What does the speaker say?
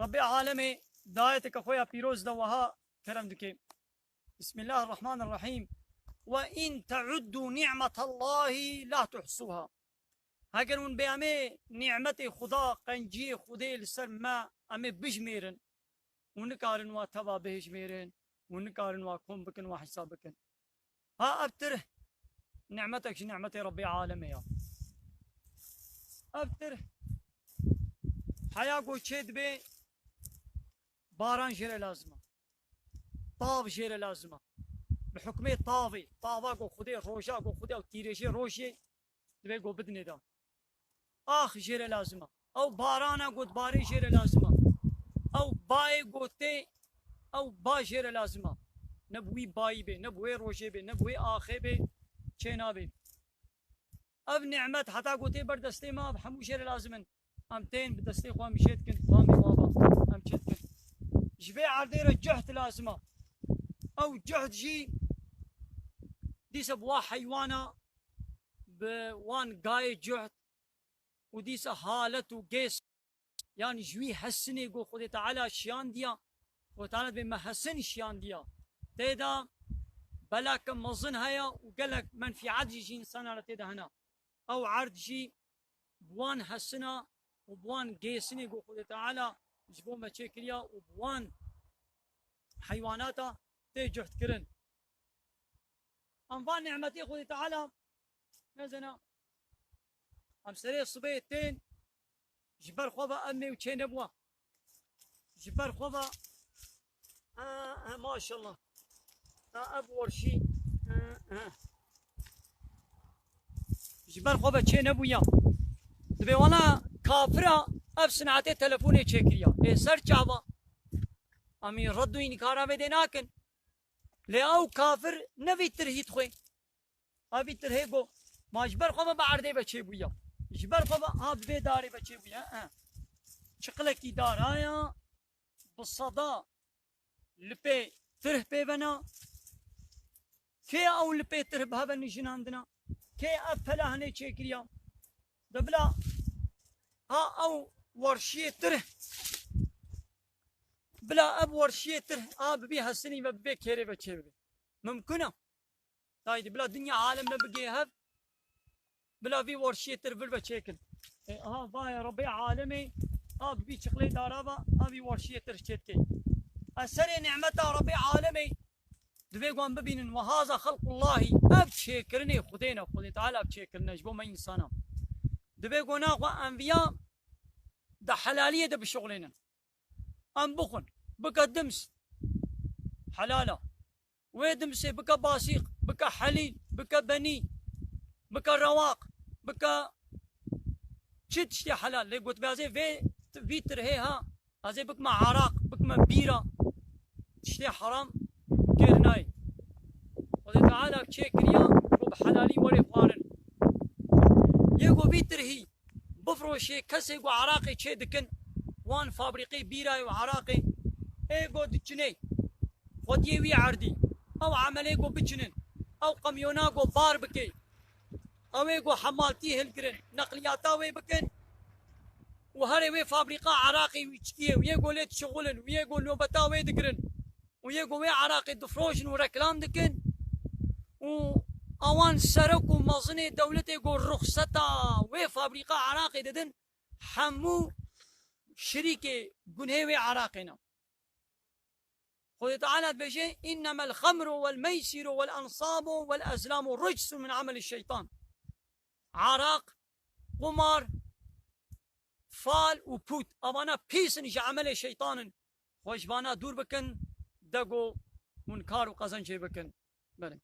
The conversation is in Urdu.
رب العالمين دايتك أخويا بيروز دوها كلام دكي. بسم الله الرحمن الرحيم. وإن تعدوا نعمة الله لا تحصوها. هاگر اون بیامه نعمت خدا قنجی خدای لسر ما امه بجمیرن اون کارن و توا بجمیرن اون کارن و کم بکن و حساب بکن. ها ابتره نعمتك نعمة رب العالمين يا ابتر حياة کو چید بے باران شير لازمه طاف شير لازمه بحكمه طافي طافا کو خدای روشا کو خدای تیرشی روشی دبي کو بدني دا آخ شير لازمه او بارانا قد باري شير لازمه او باي قوتي او با شير لازمه نبوي باي بي نبوي روشي بي نبوي آخي بي چينا بي اب نعمت حتى قوتي بردستي ما بحمو شير لازمن امتين بدستي خواه مشيت كنت خواه بابا ام شيت كنت جبي عردير الجهد لازمه او جهد جي ديس بوا حيوانا بوان قاي جهد وديس حالت وقيس يعني جوي حسني قو خدي تعالى شيان ديا وتعالى بما حسن شيان ديا تيدا بلاك مظن هيا وقالك من في عرض جي انسان على تيدا هنا او عرض جي بوان حسنا وبوان قيسني قو خدي تعالى جبو ما تشكريا وبوان حيواناتا تي جهد كرن انفان نعمتي خدي تعالى نزنا ام سري صبيتين جبر خوبا امي وشين ابوا جبر خوبا ما شاء الله ابو ورشي جبر خوبا شين ابويا دبي وانا كافرة اب سنعتي تلفوني تشكريا اي سر جابا امي ردو انكارا بديناكن لأو كافر نبي ترهيت خوي ابي ترهيبو ما جبر خوبا بعردي بچي بويا جبر خوبا ها بيداري بچي بويا شقلكي دار هايا بالصدا لبي تره بيبنا كي او لبي تره بهبا نجناندنا كي افلا هني تشكريا دبلا ها او ورشي تره بلا اب ورشي تره ببي هسني ببي كيري بچي ببي ممكنه طيب بلا دنيا عالم نبقي هب بلا في ورشي تر بل بچيكن بايا ربي عالمي ببي شقلي دارابا بي ورشي تر شتكي السري نعمته ربي عالمي دبي قوم ببين وهذا خلق الله ابشكرني خدينا خدي تعالى ابشكرنا جبو ما انسانا دبي قونا انبياء ده حلاليه ده بشغلنا ام بخن بكا دمس حلاله ويدمسي بكا باسيق بكا حليل بكا بني بكا رواق بكا شتشتي حلال لي قلت بازي في ترهيها هذي بك ما عراق بك ما بيرة تشتي حرام كيرناي وذي تعالى بشيكريا وبحلالي وري قارن يقو في ترهي بفروشي كسي وعراقي تشي دكن وان فابريقي بيرة وعراقي ايقو دجني خد يوي عردي او عمليقو بجنن او قميوناقو بار بكي او ايقو حمالتي هلقرن نقلياتاوي بكن وهري وي فابريقا عراقي ويشكيه ويقو ليت شغلن ويقو نوبتاوي دقرن ويقو وي عراقي دفروشن وركلام دكن و اوان سرقو مظني دولتي يقو رخصتا وي فابريقا عراقي ددن حمو شريكي قنهوي عراقنا خذ تعالى بشيء إنما الخمر والميسر والأنصاب والأزلام رجس من عمل الشيطان عراق قمار فال وبوت أبانا بيسن عمل الشيطان خوش بانا دور بكن دقو منكار وقزن شي بكن بله